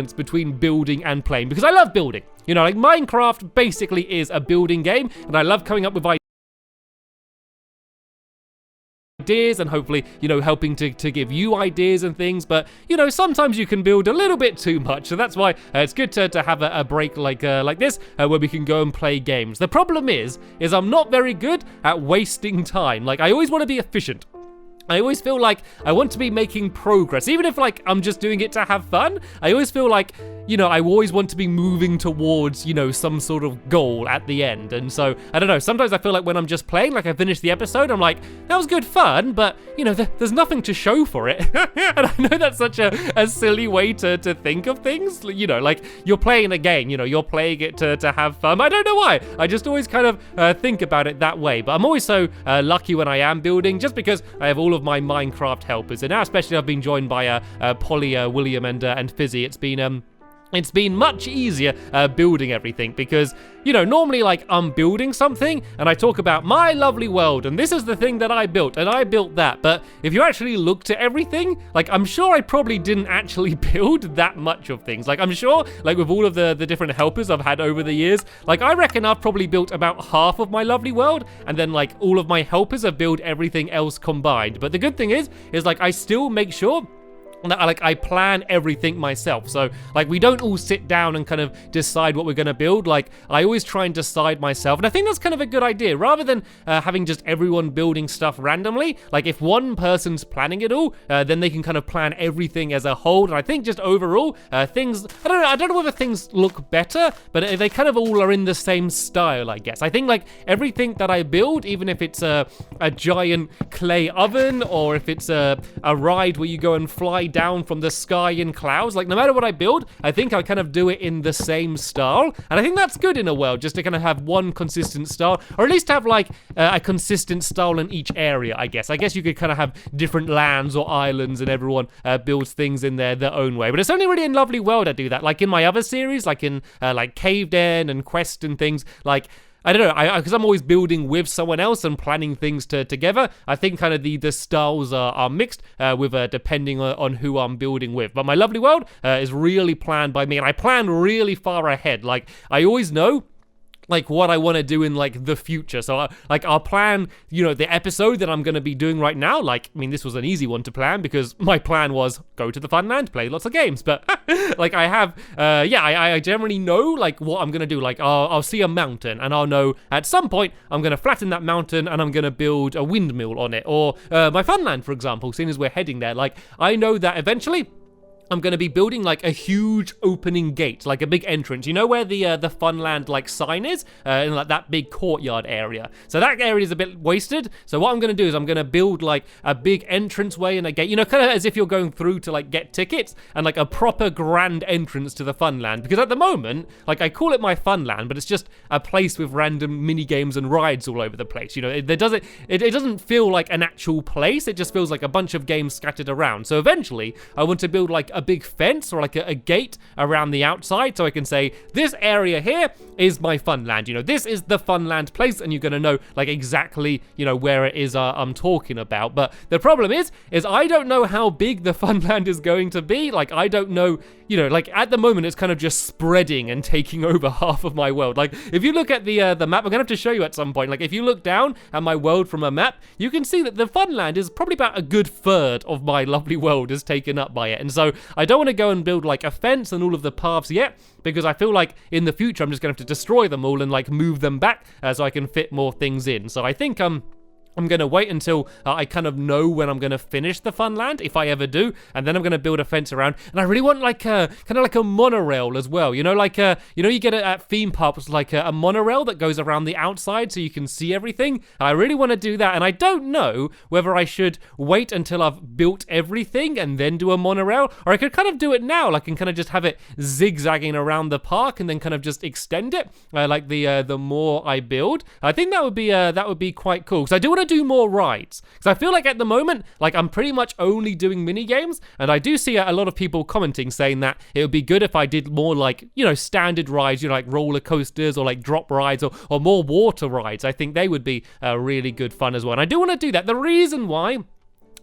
between building and playing, because I love building. You know, like Minecraft basically is a building game, and I love coming up with ideas and hopefully, you know, helping to give you ideas and things. But, you know, sometimes you can build a little bit too much. So that's why it's good to have a break like this where we can go and play games. The problem is I'm not very good at wasting time. Like, I always want to be efficient. I always feel like I want to be making progress, even if like I'm just doing it to have fun. I always feel like, you know, I always want to be moving towards, you know, some sort of goal at the end. And so, I don't know, sometimes I feel like when I'm just playing, like I finish the episode, I'm like, that was good fun, but, you know, there's nothing to show for it. And I know that's such a silly way to think of things. You know, like you're playing a game, you know, you're playing it to have fun. I don't know why. I just always kind of think about it that way. But I'm always so lucky when I am building, just because I have all of my Minecraft helpers. And now especially I've been joined by Polly, William and Fizzy. It's been much easier building everything because, you know, normally like I'm building something and I talk about my lovely world and this is the thing that I built and I built that. But if you actually looked at everything, like I'm sure I probably didn't actually build that much of things. Like I'm sure, like with all of the different helpers I've had over the years, like I reckon I've probably built about half of my lovely world, and then like all of my helpers have built everything else combined. But the good thing is like I still make sure like I plan everything myself. So like we don't all sit down and kind of decide what we're going to build. Like I always try and decide myself, and I think that's kind of a good idea rather than having just everyone building stuff randomly. Like if one person's planning it all, then they can kind of plan everything as a whole. And I think just overall things, I don't know whether things look better, but they kind of all are in the same style, I guess. I think like everything that I build, even if it's a giant clay oven or if it's a ride where you go and fly down from the sky in clouds, like no matter what I build, I think I kind of do it in the same style. And I think that's good in a world, just to kind of have one consistent style, or at least have like a consistent style in each area, I guess. I guess you could kind of have different lands or islands and everyone builds things in their own way. But it's only really in Lovely World I do that. Like in my other series, like in like Cave Den and Quest and things, like I don't know, because I'm always building with someone else and planning things together. I think kind of the styles are mixed with depending on who I'm building with. But my Lovely World is really planned by me, and I plan really far ahead. Like I always know like what I want to do in like the future. So like I'll plan, you know, the episode that I'm going to be doing right now. Like, I mean, this was an easy one to plan because my plan was go to the fun land, play lots of games. But like I have, I generally know like what I'm going to do. Like I'll see a mountain and I'll know at some point I'm going to flatten that mountain and I'm going to build a windmill on it. Or my fun land, for example, seeing as we're heading there, like I know that eventually I'm going to be building like a huge opening gate, like a big entrance. You know where the Funland like sign is? In like that big courtyard area. So that area is a bit wasted. So what I'm going to do is I'm going to build like a big entranceway and a gate, you know, kind of as if you're going through to like get tickets, and like a proper grand entrance to the Funland. Because at the moment, like I call it my Funland, but it's just a place with random mini games and rides all over the place. You know, it doesn't feel like an actual place. It just feels like a bunch of games scattered around. So eventually I want to build like a big fence or like a gate around the outside, so I can say this area here is my Funland. You know, this is the Funland place, and you're gonna know like exactly, you know, where it is I'm talking about. But the problem is I don't know how big the Funland is going to be. Like I don't know, you know, like at the moment it's kind of just spreading and taking over half of my world. Like if you look at the map, I'm gonna have to show you at some point. Like if you look down at my world from a map, you can see that the Funland is probably about a good third of my lovely world is taken up by it. And so I don't want to go and build like a fence and all of the paths yet, because I feel like in the future I'm just gonna have to destroy them all and like move them back so I can fit more things in. So I think I'm going to wait until I kind of know when I'm going to finish the Funland, if I ever do, and then I'm going to build a fence around. And I really want like kind of like a monorail as well. You know, like you know, you get it at theme parks, like a monorail that goes around the outside so you can see everything. I really want to do that, and I don't know whether I should wait until I've built everything and then do a monorail, or I could kind of do it now, like and kind of just have it zigzagging around the park and then kind of just extend it, like the more I build. I think that would be quite cool, because I do want to do more rides, because I feel like at the moment, like I'm pretty much only doing mini games, and I do see a lot of people commenting saying that it would be good if I did more like, you know, standard rides, you know, like roller coasters or like drop rides or more water rides. I think they would be really good fun as well, and I do want to do that. The reason why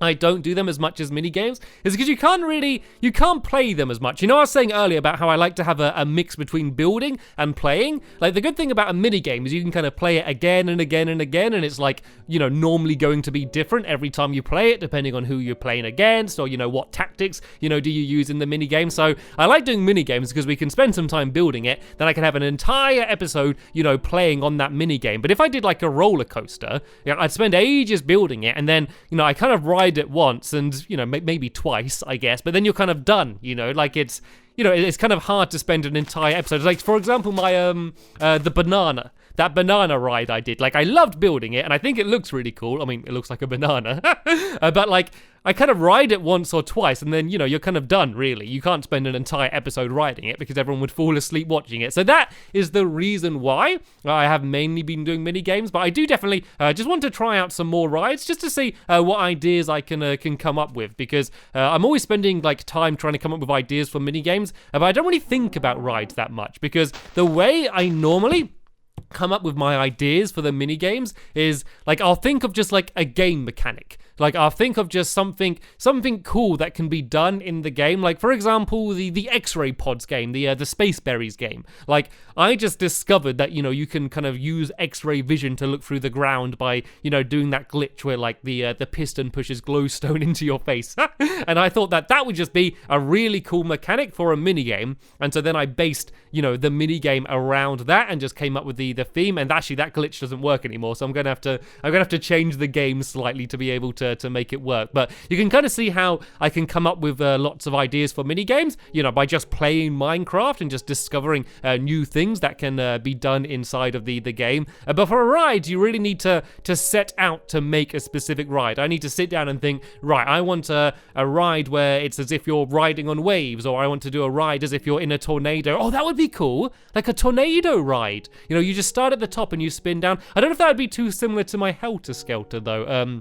I don't do them as much as mini games is because you can't play them as much. You know, I was saying earlier about how I like to have a mix between building and playing. Like, the good thing about a mini game is you can kind of play it again and again and again, and it's like, you know, normally going to be different every time you play it, depending on who you're playing against, or, you know, what tactics, you know, do you use in the mini game. So I like doing mini games because we can spend some time building it, then I can have an entire episode, you know, playing on that mini game. But if I did like a roller coaster, you know, I'd spend ages building it, and then, you know, I kind of ride it once and, you know, maybe twice, I guess, but then you're kind of done, you know, like it's, you know, it's kind of hard to spend an entire episode. Like, for example, my that banana ride I did. Like, I loved building it, and I think it looks really cool. I mean, it looks like a banana. But, like, I kind of ride it once or twice, and then, you know, you're kind of done, really. You can't spend an entire episode riding it because everyone would fall asleep watching it. So that is the reason why I have mainly been doing mini games. But I do definitely just want to try out some more rides just to see what ideas I can come up with, because I'm always spending, like, time trying to come up with ideas for mini games, but I don't really think about rides that much, because the way I normally come up with my ideas for the mini games is, like, I'll think of just like a game mechanic. Like, I'll think of just something cool that can be done in the game. Like, for example, the X-ray pods game, the Space Berries game. Like, I just discovered that, you know, you can kind of use X-ray vision to look through the ground by, you know, doing that glitch where, like, the piston pushes glowstone into your face. And I thought that would just be a really cool mechanic for a mini game. And so then I based, you know, the mini game around that and just came up with the theme. And actually, that glitch doesn't work anymore. So I'm gonna have to change the game slightly to be able to make it work. But you can kind of see how I can come up with lots of ideas for mini games, you know, by just playing Minecraft and just discovering new things that can be done inside of the game. But for a ride, you really need to set out to make a specific ride. I need to sit down and think, right, I want a ride where it's as if you're riding on waves, or I want to do a ride as if you're in a tornado. Oh, that would be cool. Like a tornado ride. You know, you just start at the top and you spin down. I don't know if that would be too similar to my Helter Skelter, though.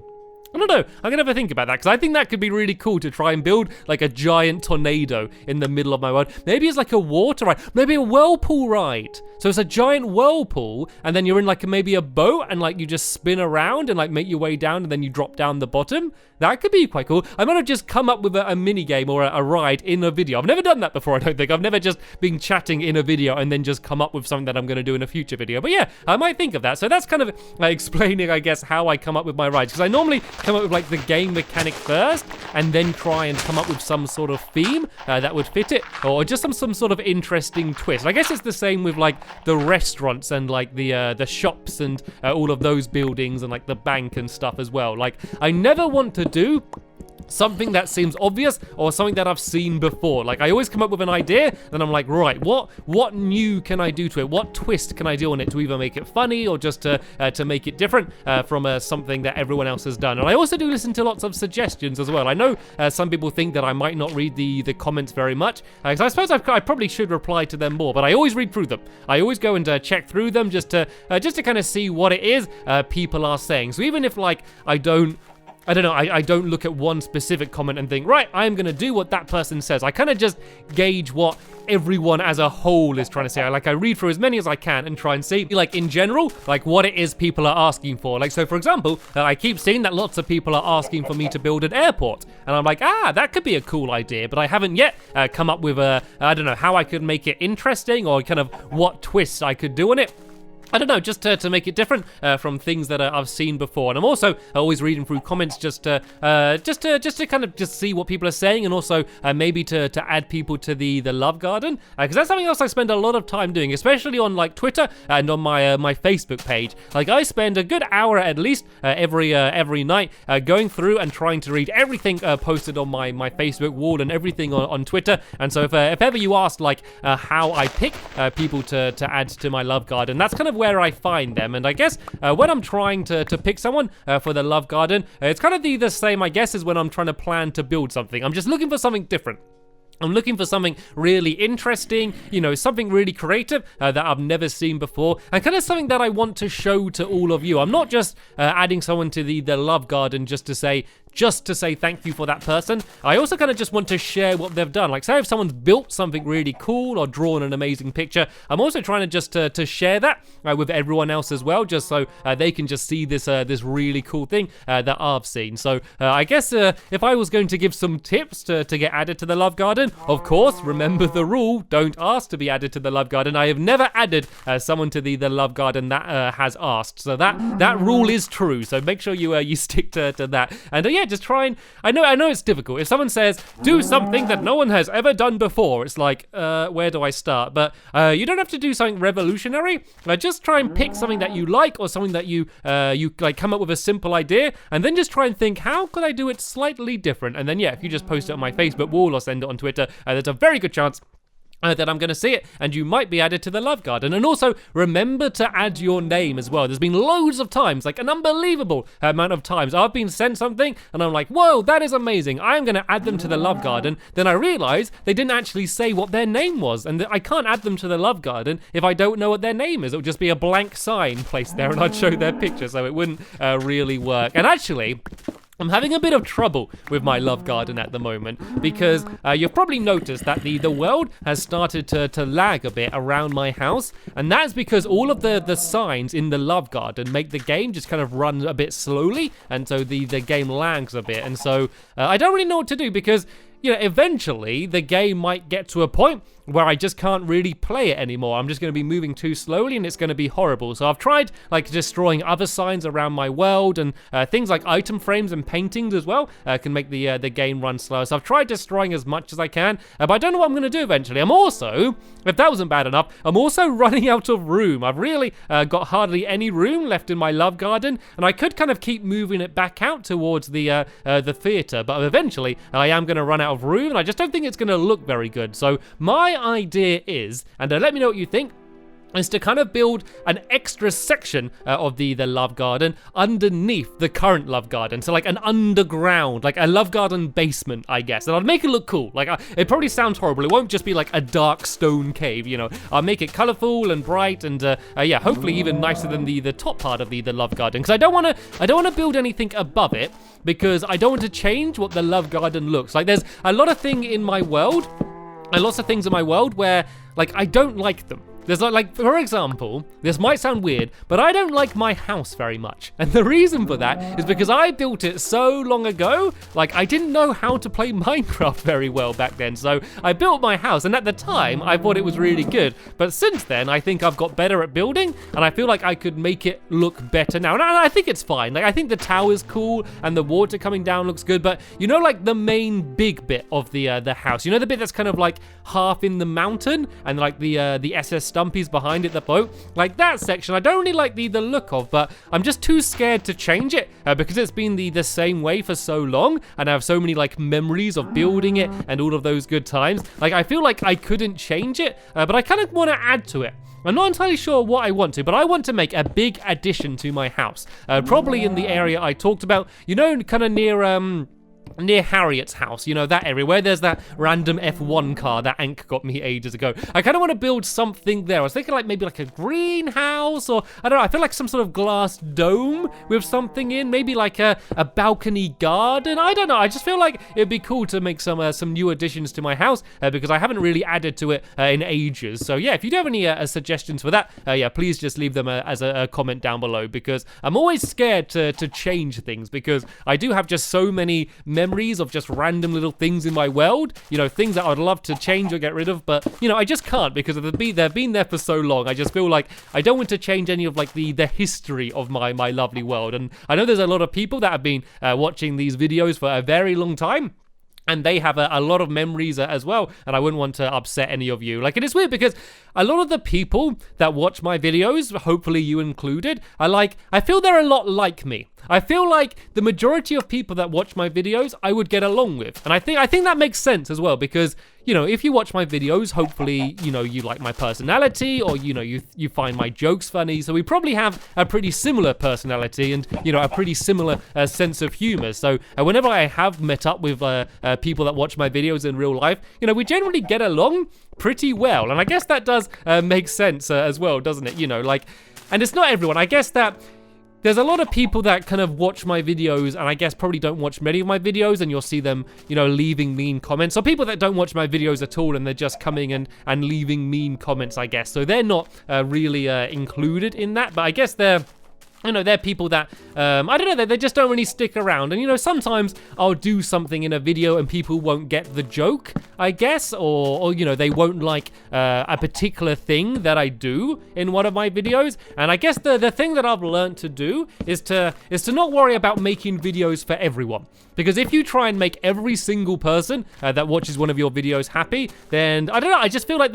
I don't know, I'm gonna have a think about that, because I think that could be really cool to try and build like a giant tornado in the middle of my world. Maybe it's like a water ride, maybe a whirlpool ride. So it's a giant whirlpool, and then you're in like maybe a boat, and like you just spin around and like make your way down, and then you drop down the bottom. That could be quite cool. I might have just come up with a mini game or a ride in a video. I've never done that before, I don't think. I've never just been chatting in a video and then just come up with something that I'm gonna do in a future video. But yeah, I might think of that. So that's kind of explaining, I guess, how I come up with my rides, because I normally come up with like the game mechanic first and then try and come up with some sort of theme that would fit it, or just some sort of interesting twist. I guess it's the same with like the restaurants and like the shops and all of those buildings and like the bank and stuff as well. Like, I never want to do something that seems obvious or something that I've seen before. Like, I always come up with an idea, then I'm like, right, what new can I do to it? What twist can I do on it to either make it funny or just to make it different from something that everyone else has done? And I also do listen to lots of suggestions as well. I know some people think that I might not read the comments very much, because I suppose I probably should reply to them more, but I always read through them. I always go and check through them just to kind of see what it is people are saying. So even if like I don't look at one specific comment and think, right, I'm going to do what that person says. I kind of just gauge what everyone as a whole is trying to say. I read through as many as I can and try and see, like, in general, like, what it is people are asking for. Like, so for example, I keep seeing that lots of people are asking for me to build an airport. And I'm like, that could be a cool idea, but I haven't yet come up with I don't know, how I could make it interesting or kind of what twists I could do on it. I don't know, just to make it different from things that I've seen before. And I'm also always reading through comments just to kind of just see what people are saying, and also maybe to add people to the love garden, because that's something else I spend a lot of time doing, especially on like Twitter and on my Facebook page. Like, I spend a good hour at least every night going through and trying to read everything posted on my Facebook wall and everything on Twitter. And so if ever you asked like how I pick people to add to my love garden, that's kind of where I find them. And I guess when I'm trying to pick someone for the love garden, it's kind of the same, I guess, as when I'm trying to plan to build something. I'm just looking for something different. I'm looking for something really interesting, you know, something really creative that I've never seen before, and kind of something that I want to show to all of you. I'm not just adding someone to the love garden just to say, just to say thank you for that person. I also kind of just want to share what they've done. Like, say if someone's built something really cool or drawn an amazing picture, I'm also trying to just to share that with everyone else as well, just so they can just see this this really cool thing that I've seen. So I guess if I was going to give some tips to get added to the Love Garden, of course, remember the rule, don't ask to be added to the Love Garden. I have never added someone to the Love Garden that has asked. So that rule is true. So make sure you stick to that. And yeah, just try and I know it's difficult. If someone says do something that no one has ever done before, it's like where do I start? But you don't have to do something revolutionary. Just try and pick something that you like, or something that you like, come up with a simple idea, and then just try and think, how could I do it slightly different? And then yeah, if you just post it on my Facebook wall or send it on Twitter, there's a very good chance that I'm going to see it, and you might be added to the Love Garden. And also, remember to add your name as well. There's been loads of times, like an unbelievable amount of times, I've been sent something, and I'm like, whoa, that is amazing. I'm going to add them to the Love Garden. Then I realize they didn't actually say what their name was, and I can't add them to the Love Garden if I don't know what their name is. It would just be a blank sign placed there, and I'd show their picture, so it wouldn't really work. And actually, I'm having a bit of trouble with my Love Garden at the moment, because you've probably noticed that the world has started to lag a bit around my house, and that's because all of the signs in the Love Garden make the game just kind of run a bit slowly, and so the game lags a bit. And so I don't really know what to do, because eventually the game might get to a point where I just can't really play it anymore. I'm just going to be moving too slowly, and it's going to be horrible. So I've tried like destroying other signs around my world, and things like item frames and paintings as well can make the game run slower. So I've tried destroying as much as I can, but I don't know what I'm going to do eventually. I'm also, if that wasn't bad enough, I'm also running out of room. I've really got hardly any room left in my Love Garden, and I could kind of keep moving it back out towards the theater, but eventually I am going to run out of room, and I just don't think it's going to look very good. So my idea is, and let me know what you think, is to kind of build an extra section of the Love Garden underneath the current Love Garden. So like an underground, like a Love Garden basement, I guess. And I'll make it look cool. Like it probably sounds horrible. It won't just be like a dark stone cave, I'll make it colorful and bright, and yeah, hopefully even nicer than the top part of the Love Garden. Because I don't want to build anything above it, because I don't want to change what the Love Garden looks like. There's a lot of things in my world, lots of things in my world where like I don't like them. There's like, for example, this might sound weird, but I don't like my house very much. And the reason for that is because I built it so long ago, like I didn't know how to play Minecraft very well back then. So I built my house, and at the time I thought it was really good. But since then, I think I've got better at building, and I feel like I could make it look better now. And I think it's fine. Like I think the tower's cool, and the water coming down looks good. But like the main big bit of the house, the bit that's kind of like half in the mountain, and like the SS Stumpy's behind it, the boat, like that section I don't really like the look of, but I'm just too scared to change it because it's been the same way for so long, and I have so many like memories of building it and all of those good times. Like I feel like I couldn't change it, but I kind of want to add to it. I'm not entirely sure what I want to, but I want to make a big addition to my house, probably in the area I talked about, kind of near Harriet's house, that area where there's that random F1 car that Ank got me ages ago. I kind of want to build something there. I was thinking like maybe like a greenhouse, or I don't know, I feel like some sort of glass dome with something in, maybe like a balcony garden. I don't know, I just feel like it'd be cool to make some new additions to my house, because I haven't really added to it in ages. So yeah, if you do have any suggestions for that, yeah, please just leave them as a comment down below, because I'm always scared to change things, because I do have just so many memories of just random little things in my world, things that I'd love to change or get rid of, but I just can't, because they've been there for so long. I just feel like I don't want to change any of like the history of my lovely world. And I know there's a lot of people that have been watching these videos for a very long time, and they have a lot of memories as well, and I wouldn't want to upset any of you. Like, it is weird because a lot of the people that watch my videos, hopefully you included, I feel they're a lot like me. I feel like the majority of people that watch my videos, I would get along with. And I think that makes sense as well, because, if you watch my videos, hopefully, you like my personality, or, you find my jokes funny. So we probably have a pretty similar personality and, a pretty similar sense of humor. So whenever I have met up with people that watch my videos in real life, we generally get along pretty well. And I guess that does make sense as well, doesn't it? And it's not everyone. I guess that there's a lot of people that kind of watch my videos and I guess probably don't watch many of my videos, and you'll see them, leaving mean comments. Or people that don't watch my videos at all and they're just coming and leaving mean comments, I guess. So they're not really included in that, but I guess they're people that, I don't know, they just don't really stick around. And, sometimes I'll do something in a video and people won't get the joke, I guess, or they won't like a particular thing that I do in one of my videos. And I guess the thing that I've learned to do is to not worry about making videos for everyone. Because if you try and make every single person that watches one of your videos happy, then, I don't know, I just feel like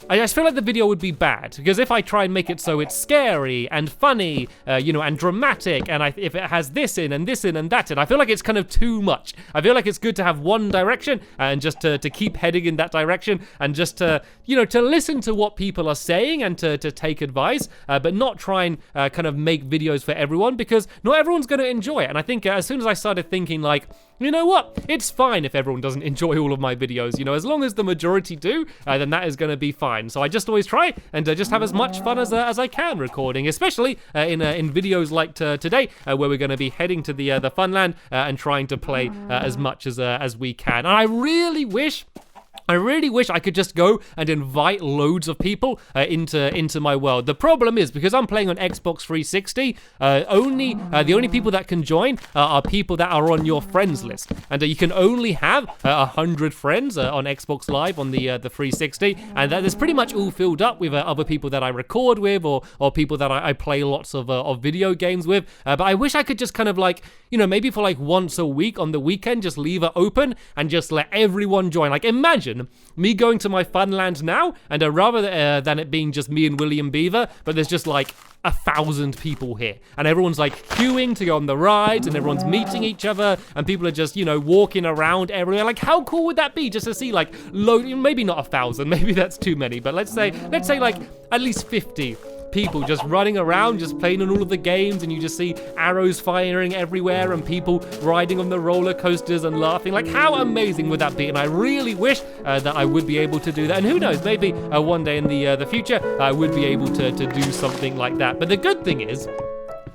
I just feel like the video would be bad, because if I try and make it so it's scary and funny, and dramatic, and if it has this in and that in, I feel like it's kind of too much. I feel like it's good to have one direction and just to keep heading in that direction, and just to listen to what people are saying and to take advice, but not try and kind of make videos for everyone, because not everyone's going to enjoy it. And I think as soon as I started thinking like, you know what, it's fine if everyone doesn't enjoy all of my videos, as long as the majority do, then that is going to be fine. So I just always try and just have as much fun as I can recording, especially in videos like today, where we're going to be heading to the Funland and trying to play as much as we can. And I really wish I could just go and invite loads of people into my world. The problem is, because I'm playing on Xbox 360, the only people that can join are people that are on your friends list, and you can only have 100 friends on Xbox Live on the 360, and that is pretty much all filled up with other people that I record with, or people that I play lots of video games with. But I wish I could just kind of like, maybe for like once a week on the weekend, just leave it open and just let everyone join. Like, imagine me going to my Funland now, and rather than it being just me and William Beaver, but there's just like 1,000 people here, and everyone's like queuing to go on the rides, and everyone's meeting each other, and people are just walking around everywhere. Like, how cool would that be, just to see like maybe not 1,000, maybe that's too many, but let's say like at least 50 people just running around, just playing on all of the games, and you just see arrows firing everywhere and people riding on the roller coasters and laughing. Like, how amazing would that be? And I really wish that I would be able to do that. And who knows, maybe one day in the future I would be able to do something like that. But the good thing is,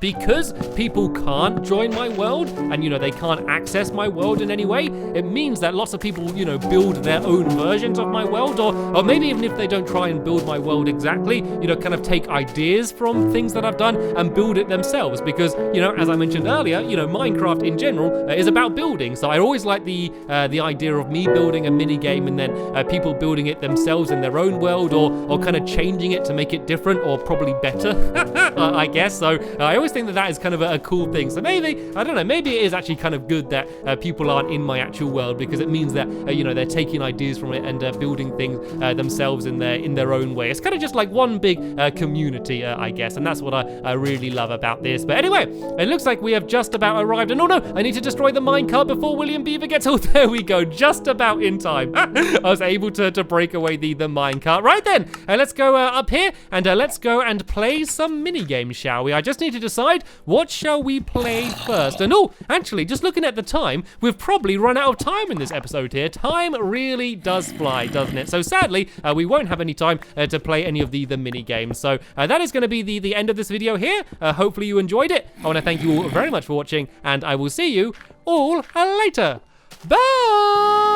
because people can't join my world and they can't access my world in any way, it means that lots of people build their own versions of my world, or maybe even if they don't try and build my world exactly, kind of take ideas from things that I've done and build it themselves. Because as I mentioned earlier, Minecraft in general is about building. So I always like the idea of me building a mini game and then people building it themselves in their own world, or kind of changing it to make it different or probably better. I guess so. I always think that is kind of a cool thing. So maybe, I don't know, maybe it is actually kind of good that people aren't in my actual world, because it means that they're taking ideas from it and building things themselves in their own way. It's kind of just like one big community, I guess, and that's what I really love about this. But anyway, it looks like we have just about arrived. And no, I need to destroy the minecart before William Beaver gets. Oh, there we go, just about in time. I was able to break away the minecart. Right then, let's go up here and let's go and play some mini games, shall we? I just need to decide, what shall we play first? And actually, just looking at the time, we've probably run out of time in this episode here. Time really does fly, doesn't it? So sadly, we won't have any time to play any of the mini games. So that is going to be the end of this video here. Hopefully you enjoyed it. I want to thank you all very much for watching, and I will see you all later. Bye!